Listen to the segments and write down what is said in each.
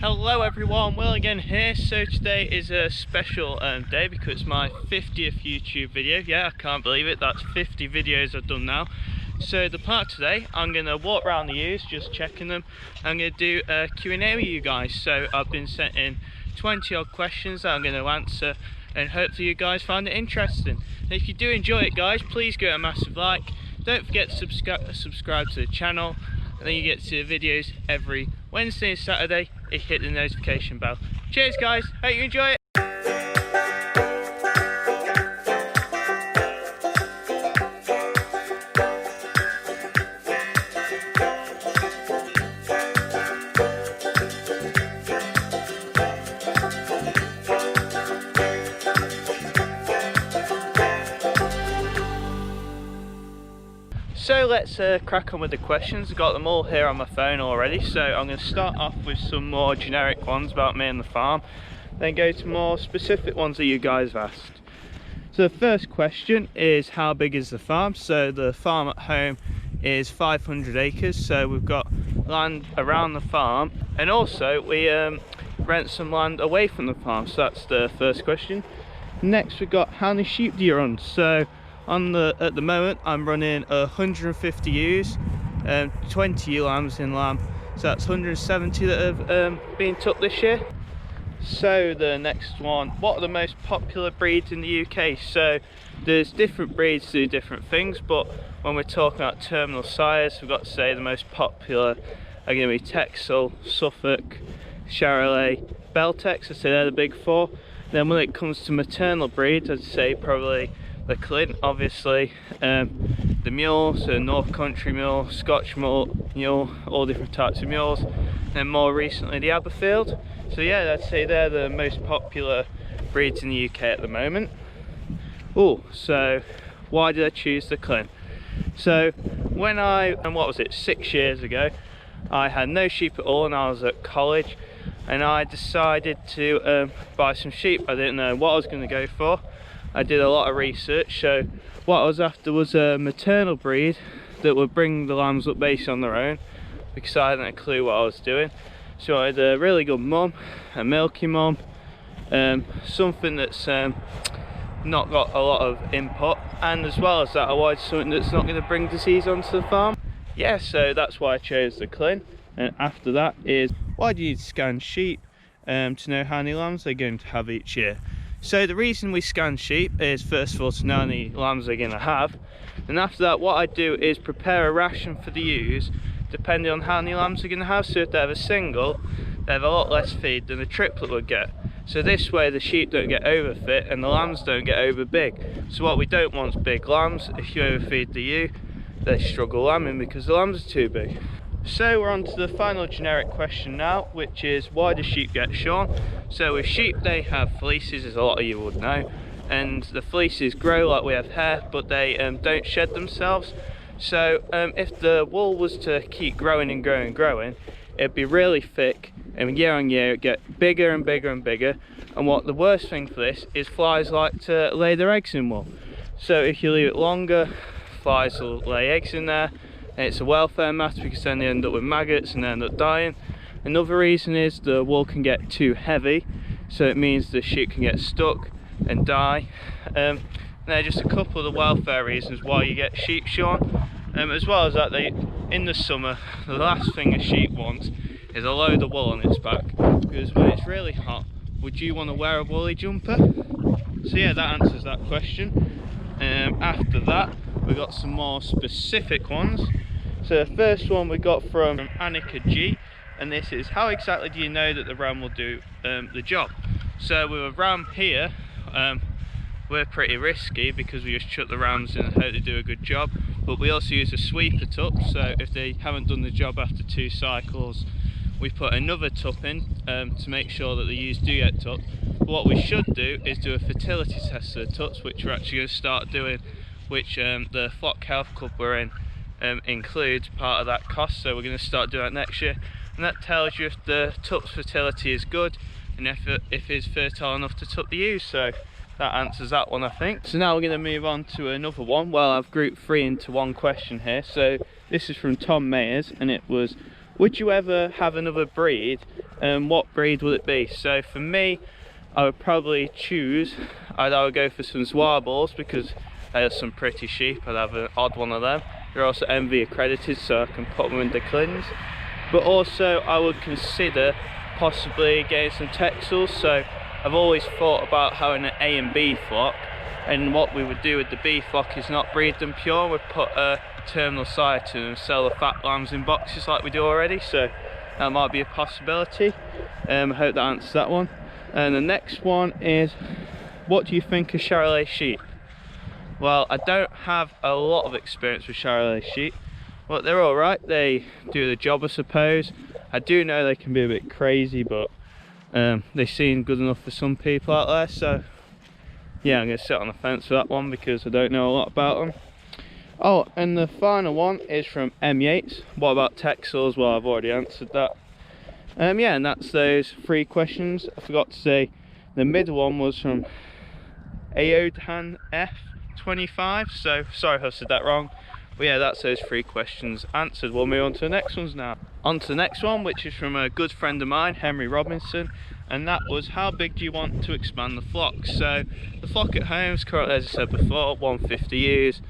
Hello everyone, Will again here. So today is a special day because it's my 50th YouTube video. Yeah, I can't believe it, that's 50 videos I've done now. So the part today, I'm going to walk around the ewes, just checking them. I'm going to do a Q&A with you guys. So I've been sent in 20 odd questions that I'm going to answer, and hopefully you guys find it interesting. And if you do enjoy it guys, please give it a massive like. Don't forget to subscribe to the channel, and then you get to see the videos every Wednesday and Saturday if you hit the notification bell. Cheers guys, hope you enjoy it. So let's crack on with the questions. I've got them all here on my phone already, so I'm going to start off with some more generic ones about me and the farm, then go to more specific ones that you guys have asked. So the first question is, how big is the farm? So the farm at home is 500 acres, so we've got land around the farm, and also we rent some land away from the farm, so that's the first question. Next we've got, how many sheep do you run? So at the moment I'm running 150 ewes and 20 ewe lambs in lamb, so that's 170 that have been took this year. So the next one, what are the most popular breeds in the UK? So there's different breeds do different things, but when we're talking about terminal sires, we've got to say the most popular are going to be Texel, Suffolk, Charolais, Beltex. I'd say they're the big four. Then when it comes to maternal breeds, I'd say probably the Clint, obviously, the Mules, the North Country Mule, Scotch Mule, all different types of mules, and more recently the Aberfield. So yeah, I'd say they're the most popular breeds in the UK at the moment. Oh, so why did I choose the Clint? So when what was it, 6 years ago, I had no sheep at all and I was at college, and I decided to buy some sheep. I didn't know what I was going to go for. I did a lot of research, so what I was after was a maternal breed that would bring the lambs up based on their own, because I hadn't a clue what I was doing. So I had a really good mum, a milky mum, something that's not got a lot of input, and as well as that I wanted something that's not going to bring disease onto the farm. Yeah, so that's why I chose the Clint. And after that is, why do you need to scan sheep to know how many lambs they're going to have each year? So the reason we scan sheep is, first of all, to know how many lambs they're going to have, and after that what I do is prepare a ration for the ewes depending on how many lambs they're going to have. So if they have a single, they have a lot less feed than a triplet would get. So this way the sheep don't get overfit and the lambs don't get over big. So what we don't want is big lambs. If you overfeed the ewe, they struggle lambing because the lambs are too big. So we're on to the final generic question now, which is, why do sheep get shorn? So with sheep they have fleeces, as a lot of you would know, and the fleeces grow like we have hair, but they don't shed themselves. So if the wool was to keep growing and growing and growing, it'd be really thick, and year on year it'd get bigger and bigger and bigger. And what the worst thing for this is, flies like to lay their eggs in wool. So if you leave it longer, flies will lay eggs in there, and it's a welfare matter because then they end up with maggots and they end up dying. Another reason is the wool can get too heavy, so it means the sheep can get stuck and die. There are just a couple of the welfare reasons why you get sheep shorn. As well as that, in the summer, the last thing a sheep wants is a load of wool on its back, because when it's really hot, would you want to wear a woolly jumper? So yeah, that answers that question. After that, we've got some more specific ones. So the first one we got from Annika G, and this is, how exactly do you know that the ram will do the job? So with a ram here, we're pretty risky because we just chuck the rams in and hope they do a good job, but we also use a sweeper tup, so if they haven't done the job after 2 cycles, we put another tup in to make sure that the ewes do get tupped. But what we should do is do a fertility test of the tups, which we're actually going to start doing, which the Flock Health Club we're in includes part of that cost, so we're going to start doing that next year, and that tells you if the tup's fertility is good and if it's fertile enough to tup the ewes. So that answers that one, I think. So now we're going to move on to another one. Well, I've grouped 3 into one question here. So this is from Tom Mayers, and it was, would you ever have another breed what breed would it be? So for me, I would probably choose, I would go for some Zwarbles because they are some pretty sheep. I'd have an odd one of them. They're also MV accredited, so I can put them in the Clint's. But also I would consider possibly getting some Testicles. So I've always thought about having an A and B flock, and what we would do with the B flock is not breed them pure. We'd put a terminal side to them and sell the fat lambs in boxes like we do already. So that might be a possibility. I hope that answers that one. And the next one is, what do you think of Charolais sheep? Well, I don't have a lot of experience with Charolais sheep, but they're alright. They do the job, I suppose. I do know they can be a bit crazy, but they seem good enough for some people out there. So yeah, I'm going to sit on the fence for that one because I don't know a lot about them. Oh, and the final one is from M. Yates. What about Testicles? Well, I've already answered that. Yeah, and that's those 3 questions. I forgot to say the middle one was from Aodhan F25, so sorry if I said that wrong. But yeah, that's those 3 questions answered. We'll move on to the next ones now. On to the next one, which is from a good friend of mine, Henry Robinson, and that was, how big do you want to expand the flock? So the flock at home is currently, as I said before, 150 ewes.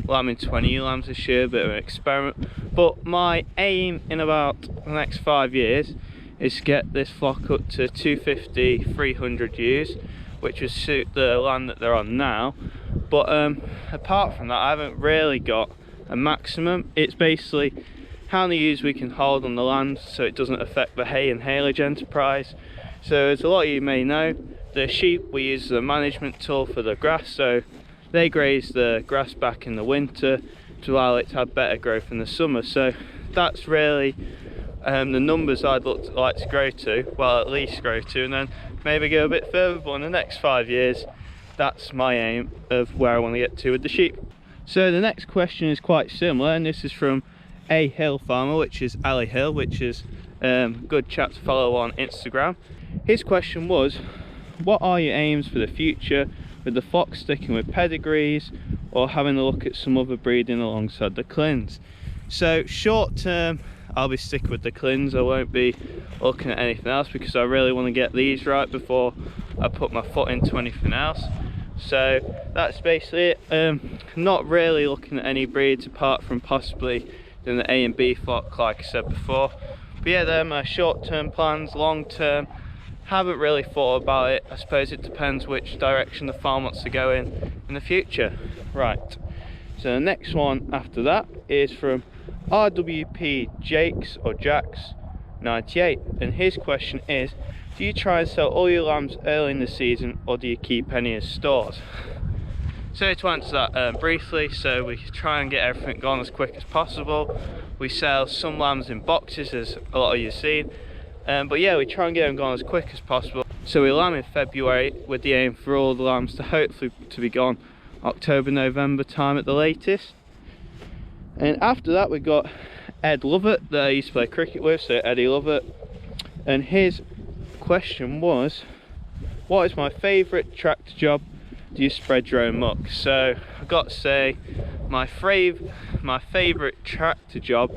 Lambing 20 ewe lambs this year, a bit of an experiment. But my aim in about the next 5 years is to get this flock up to 250, 300 ewes, which would suit the land that they're on now. But apart from that, I haven't really got a maximum. It's basically how many ewes we can hold on the land so it doesn't affect the hay and haylage enterprise. So as a lot of you may know, the sheep, we use the management tool for the grass, so they graze the grass back in the winter to allow it to have better growth in the summer. So that's really the numbers I'd like to grow to, well, at least grow to, and then maybe go a bit further. But in the next 5 years, that's my aim of where I want to get to with the sheep. So the next question is quite similar, and this is from A Hill Farmer, which is Ali Hill, which is a good chap to follow on Instagram. His question was, what are your aims for the future with the flock, sticking with pedigrees or having a look at some other breeding alongside the Clint's? So short term, I'll be sticking with the Clint's. I won't be looking at anything else because I really want to get these right before I put my foot into anything else. So that's basically it. Not really looking at any breeds apart from possibly doing the A and B flock like I said before. But yeah, they're my short term plans. Long term, haven't really thought about it. I suppose it depends which direction the farm wants to go in the future. Right, so the next one after that is from RWP Jakes or Jacks 98, and his question is, do you try and sell all your lambs early in the season or do you keep any in stores? So to answer that briefly, so we try and get everything gone as quick as possible. We sell some lambs in boxes, as a lot of you have seen, but yeah, we try and get them gone as quick as possible. So we lamb in February with the aim for all the lambs to hopefully to be gone October, November time at the latest. And after that we got Ed Lovett that I used to play cricket with, so Eddie Lovett, and his question was, what is my favourite tractor job? Do you spread your own muck? So I've got to say, my favourite tractor job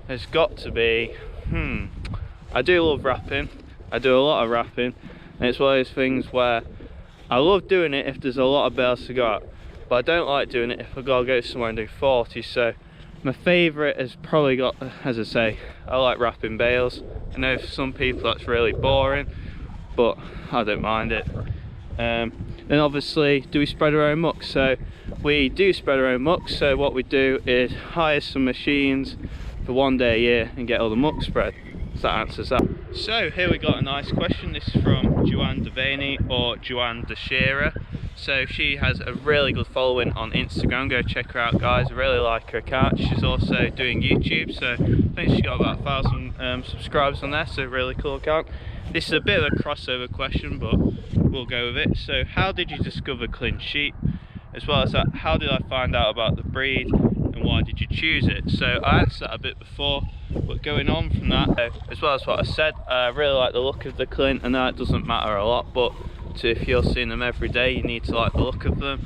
has got to be, I do love wrapping. I do a lot of wrapping, and it's one of those things where I love doing it if there's a lot of bales to go out, but I don't like doing it if I've got to go somewhere and do 40. So my favourite has probably got, as I say, I like wrapping bales. I know for some people that's really boring, but I don't mind it. Then obviously, do we spread our own muck? So we do spread our own muck. So what we do is hire some machines for 1 day a year and get all the muck spread. So that answers that. So here we got a nice question. This is from Joanne Devaney or Joanne DeShearer. So she has a really good following on Instagram. Go check her out, guys. I really like her account. She's also doing YouTube, so I think she's got about 1,000 subscribers on there, so really cool account. This is a bit of a crossover question, but we'll go with it. So how did you discover Clint sheep? As well as that, how did I find out about the breed and why did you choose it? So I answered that a bit before, but going on from that, as well as what I said, I really like the look of the Clint. I know it doesn't matter a lot, but if you're seeing them every day, you need to like the look of them.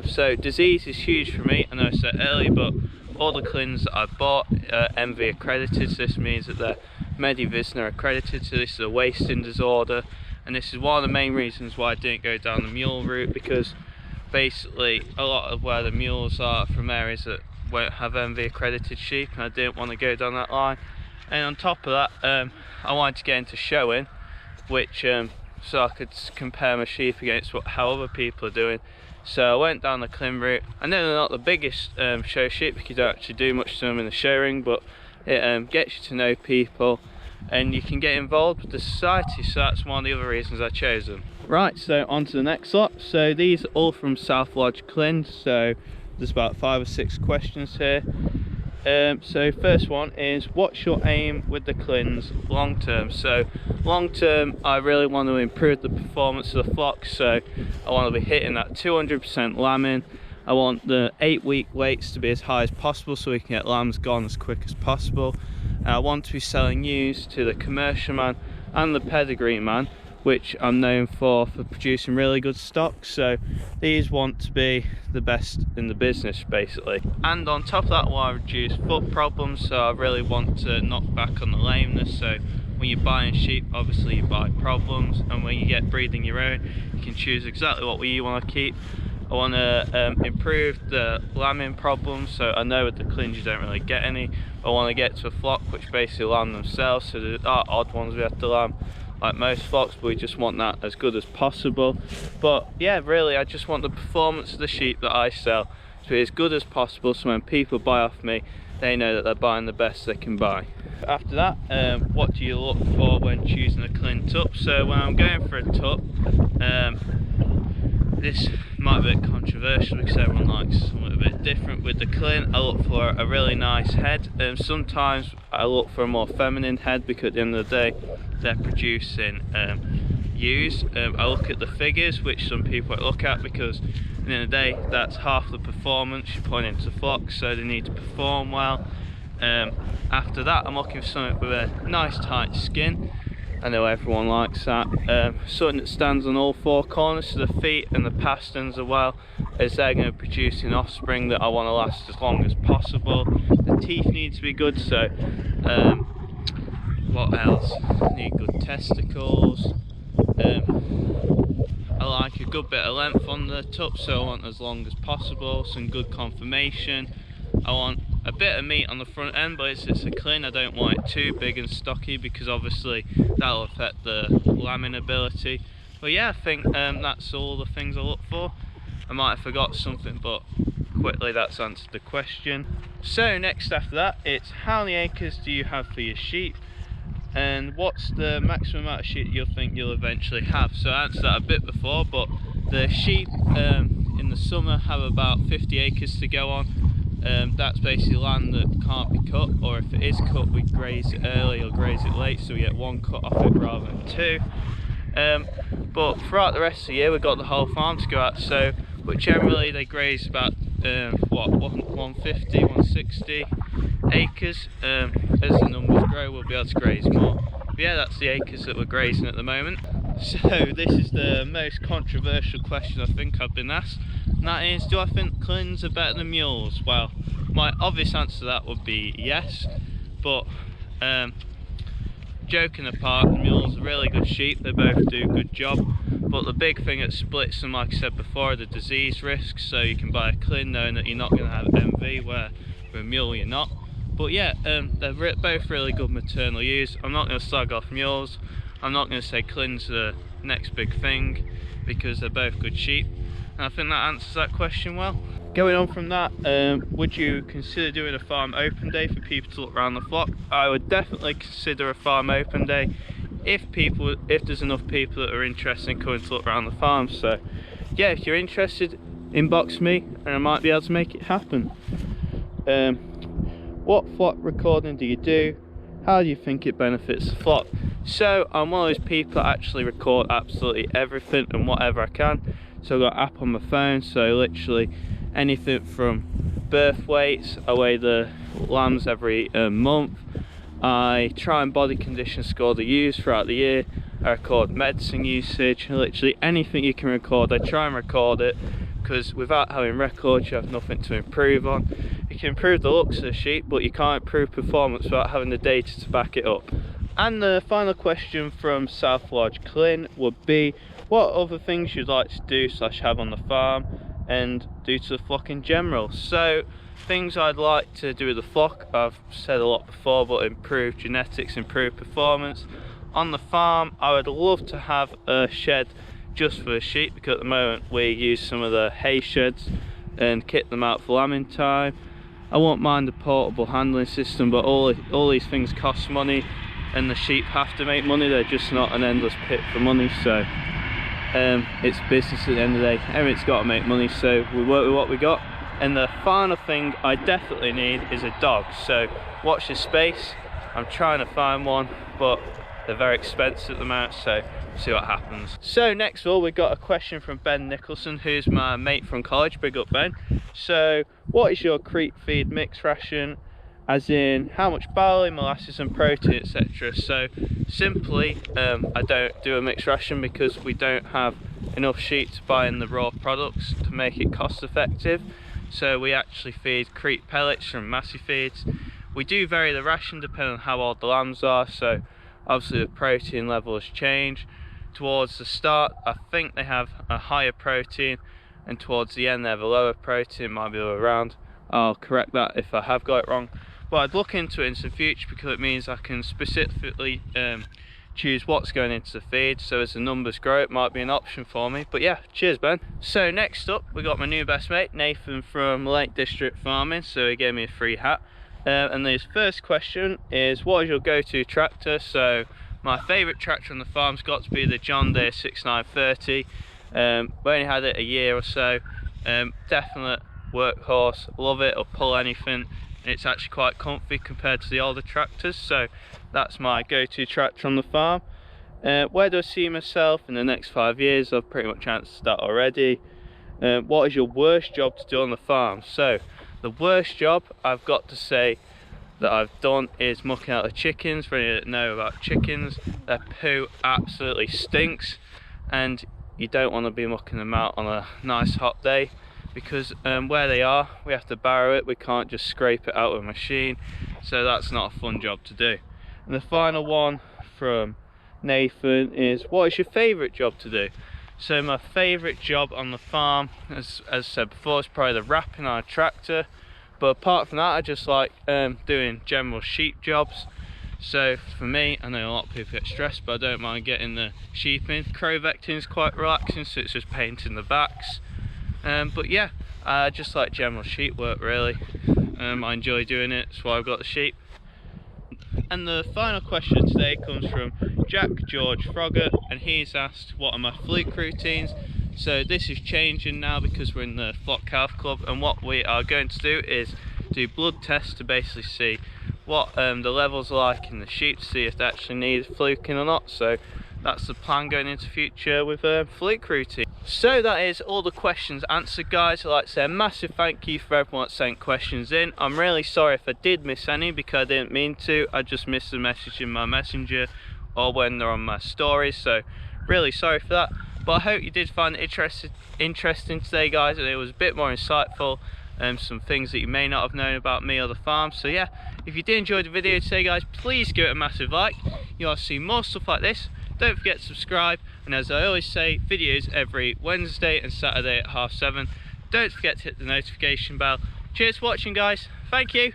So disease is huge for me. I know I said earlier, but all the Clint's that I've bought are MV accredited, so this means that they're Medivisna accredited, so this is a wasting disorder, and this is one of the main reasons why I didn't go down the mule route, because basically a lot of where the mules are from areas that won't have MV accredited sheep, and I didn't want to go down that line. And on top of that, I wanted to get into showing, which so I could compare my sheep against how other people are doing. So I went down the Clint route. I know they're not the biggest show sheep, because you don't actually do much to them in the show ring, but it gets you to know people and you can get involved with the society, so that's one of the other reasons I chose them. Right, so on to the next lot. So these are all from South Lodge Clint, so there's about 5 or 6 questions here. So first one is, what's your aim with the Clints long term? So long term, I really want to improve the performance of the flock, so I want to be hitting that 200% lambing. I want the 8-week weights to be as high as possible so we can get lambs gone as quick as possible. And I want to be selling ewes to the commercial man and the pedigree man, which I'm known for producing really good stock, so these want to be the best in the business basically. And on top of that, I want to reduce foot problems, so I really want to knock back on the lameness. So when you're buying sheep, obviously you buy problems, and when you get breeding your own, you can choose exactly what you want to keep. I want to improve the lambing problems, so I know with the Clint you don't really get any. I want to get to a flock which basically lamb themselves, so there are odd ones we have to lamb like most flocks, but we just want that as good as possible. But yeah, really I just want the performance of the sheep that I sell to be as good as possible, so when people buy off me, they know that they're buying the best they can buy. After that, what do you look for when choosing a Clint tup? So when I'm going for a tup, this might be a bit controversial because everyone likes something a bit different. With the Clint, I look for a really nice head. Sometimes I look for a more feminine head, because at the end of the day they're producing ewes. I look at the figures, which some people won't look at, because at the end of the day that's half the performance you're putting into flocks, so they need to perform well. After that, I'm looking for something with a nice tight skin. I know everyone likes that. Something that stands on all 4 corners, so the feet and the pasterns as well, as they're going to be producing offspring that I want to last as long as possible. The teeth need to be good, so what else? Need good testicles. I like a good bit of length on the tup, so I want as long as possible. Some good conformation. I want a bit of meat on the front end, but it's a Clint, I don't want it too big and stocky, because obviously that'll affect the lambing ability. But yeah, I think that's all the things I look for. I might have forgot something, but quickly that's answered the question. So next after that, it's how many acres do you have for your sheep, and what's the maximum amount of sheep you'll think you'll eventually have? So I answered that a bit before, but the sheep in the summer have about 50 acres to go on. That's basically land that can't be cut, or if it is cut, we graze it early or graze it late, so we get 1 cut off it rather than 2. But throughout the rest of the year we've got the whole farm to go at, so but generally they graze about 150, 160 acres. As the numbers grow we'll be able to graze more. But yeah, that's the acres that we're grazing at the moment. So this is the most controversial question I think I've been asked, and that is, do I think Clints are better than mules? Well, my obvious answer to that would be yes, but joking apart, the mules are really good sheep, they both do a good job, but the big thing that splits them, like I said before, are the disease risks. So you can buy a Clint knowing that you're not going to have MV, where with a mule you're not. But yeah, they're both really good maternal ewes. I'm not going to slag off mules. I'm not going to say Clint's the next big thing, because they're both good sheep. And I think that answers that question well. Going on from that, would you consider doing a farm open day for people to look around the flock? I would definitely consider a farm open day if there's enough people that are interested in coming to look around the farm. So yeah, if you're interested, inbox me and I might be able to make it happen. What flock recording do you do? How do you think it benefits the flock? So I'm one of those people that actually record absolutely everything and whatever I can. So I've got an app on my phone, so literally anything from birth weights, I weigh the lambs every month. I try and body condition score the ewes throughout the year. I record medicine usage, literally anything you can record, I try and record it, because without having records you have nothing to improve on. You can improve the looks of the sheep, but you can't improve performance without having the data to back it up. And the final question from South Lodge Clint would be, what other things you'd like to do / have on the farm and do to the flock in general? So things I'd like to do with the flock, I've said a lot before, but improve genetics, improve performance. On the farm, I would love to have a shed just for the sheep, because at the moment we use some of the hay sheds and kit them out for lambing time. I won't mind a portable handling system, but all these things cost money, and the sheep have to make money. They're just not an endless pit for money, so it's business at the end of the day. Everything's got to make money, so we work with what we got. And the final thing I definitely need is a dog, so watch this space. I'm trying to find one, but they're very expensive at the moment, so see what happens. So next of all, we got a question from Ben Nicholson, who's my mate from college. Big up, Ben. So what is your creep feed mix ration, as in how much barley, molasses and protein, etc.? So simply, I don't do a mixed ration because we don't have enough sheep to buy in the raw products to make it cost effective. So we actually feed creep pellets from massy feeds. We do vary the ration depending on how old the lambs are, so obviously the protein levels change. Towards the start, I think they have a higher protein, and towards the end they have a lower protein, might be the other way around. I'll correct that if I have got it wrong. But I'd look into it in the future, because it means I can specifically choose what's going into the feed, so as the numbers grow it might be an option for me. But yeah, cheers Ben. So next up, we got my new best mate Nathan from Lake District Farming, so he gave me a free hat. And his first question is, what is your go-to tractor? So my favourite tractor on the farm's got to be the John Deere 6930. We only had it a year or so. Definite workhorse, love it, or pull anything. It's actually quite comfy compared to the older tractors, so that's my go-to tractor on the farm. Where do I see myself in the next 5 years? I've pretty much answered that already. What is your worst job to do on the farm? So the worst job I've got to say that I've done is mucking out the chickens. For any that know about chickens, their poo absolutely stinks, and you don't want to be mucking them out on a nice hot day, because where they are, we have to barrow it. We can't just scrape it out with a machine, so that's not a fun job to do. And the final one from Nathan is, what is your favourite job to do? So my favourite job on the farm, as I said before, is probably the wrapping on a tractor. But apart from that, I just like doing general sheep jobs. So for me, I know a lot of people get stressed, but I don't mind getting the sheep in. Crowvecting is quite relaxing, so it's just painting the backs. But yeah, I just like general sheep work really. I enjoy doing it, that's why I've got the sheep. And the final question today comes from Jack George Frogger, and he's asked, what are my fluke routines? So this is changing now because we're in the Flock Health Club, and what we are going to do is do blood tests to basically see what the levels are like in the sheep, to see if they actually need fluking or not. So that's the plan going into future with fluke routine. So that is all the questions answered, guys. I'd like to say a massive thank you for everyone that sent questions in. I'm really sorry if I did miss any, because I didn't mean to. I just missed the message in my messenger or when they're on my stories, so really sorry for that. But I hope you did find it interesting today, guys, and it was a bit more insightful, some things that you may not have known about me or the farm. So yeah, if you did enjoy the video today, guys, please give it a massive like. You want to see more stuff like this, don't forget to subscribe, and as I always say, videos every Wednesday and Saturday at 7:30. Don't forget to hit the notification bell. Cheers for watching, guys. Thank you.